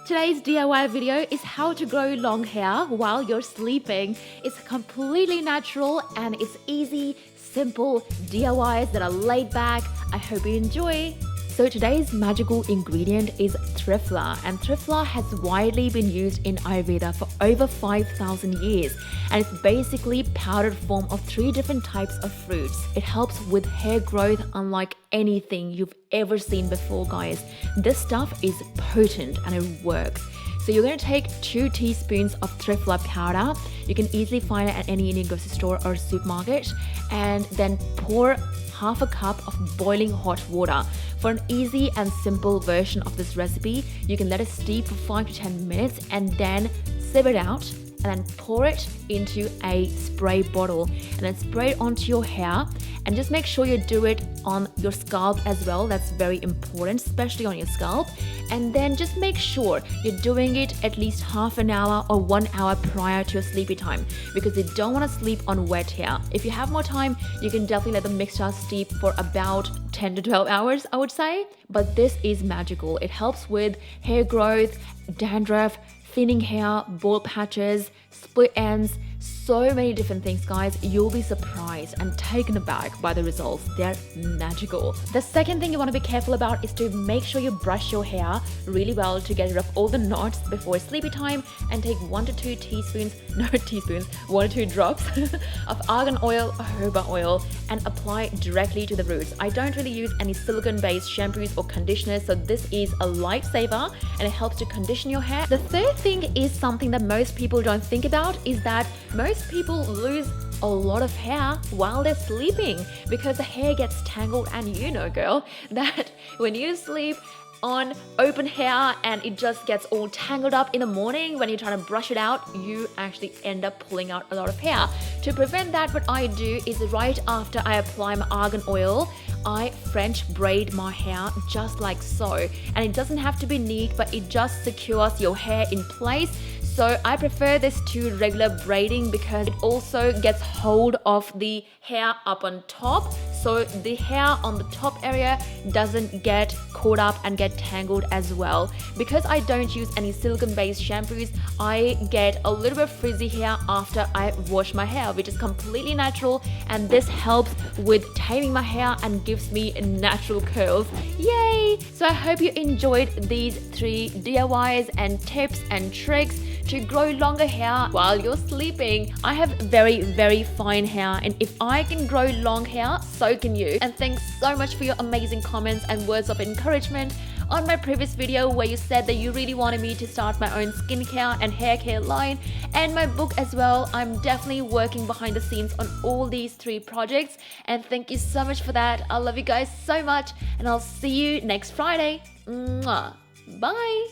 Today's DIY video is how to grow long hair while you're sleeping. It's completely natural and it's easy, simple DIYs that are laid back. I hope you enjoy. So today's magical ingredient is Triphala, and Triphala has widely been used in Ayurveda for over 5,000 years, and it's basically powdered form of 3 different types of fruits. It helps with hair growth unlike anything you've ever seen before, guys. This stuff is potent and it works. So you're going to take 2 teaspoons of Triphala powder. You can easily find it at any Indian grocery store or supermarket, and then pour half a cup of boiling hot water. For an easy and simple version of this recipe, you can let it steep for 5 to 10 minutes and then sieve it out and then pour it into a spray bottle and then spray it onto your hair, and just make sure you do it on your scalp as well. That's very important, especially on your scalp. And then just make sure you're doing it at least half an hour or 1 hour prior to your sleepy time, because you don't want to sleep on wet hair. If you have more time, you can definitely let the mixture steep for about 10 to 12 hours, I would say. But this is magical. It helps with hair growth, dandruff, thinning hair, bald patches, split ends, so many different things, guys. You'll be surprised and taken aback by the results. They're magical. The second thing you want to be careful about is to make sure you brush your hair really well to get rid of all the knots before sleepy time, and take 1 to 2 teaspoons, no teaspoons, 1 to 2 drops of argan oil or jojoba oil and apply directly to the roots. I don't really use any silicone-based shampoos or conditioners, so this is a lifesaver and it helps to condition your hair. The third thing is something that most people don't think about, is that most people lose a lot of hair while they're sleeping because the hair gets tangled, and you know, girl, that when you sleep on open hair and it just gets all tangled up in the morning, when you're trying to brush it out, you actually end up pulling out a lot of hair. To prevent that, what I do is right after I apply my argan oil, I French braid my hair just like so. And it doesn't have to be neat, but it just secures your hair in place. So I prefer this to regular braiding because it also gets hold of the hair up on top, so the hair on the top area doesn't get caught up and get tangled as well. Because I don't use any silicone-based shampoos, I get a little bit of frizzy hair after I wash my hair, which is completely natural, and this helps with taming my hair and gives me natural curls. Yay! So I hope you enjoyed these 3 DIYs and tips and tricks to grow longer hair while you're sleeping. I have very, very fine hair, and if I can grow long hair, so can you. And thanks so much for your amazing comments and words of encouragement on my previous video where you said that you really wanted me to start my own skincare and hair care line, and my book as well. I'm definitely working behind the scenes on all these 3 projects, and thank you so much for that. I love you guys so much, and I'll see you next Friday. Mwah. Bye!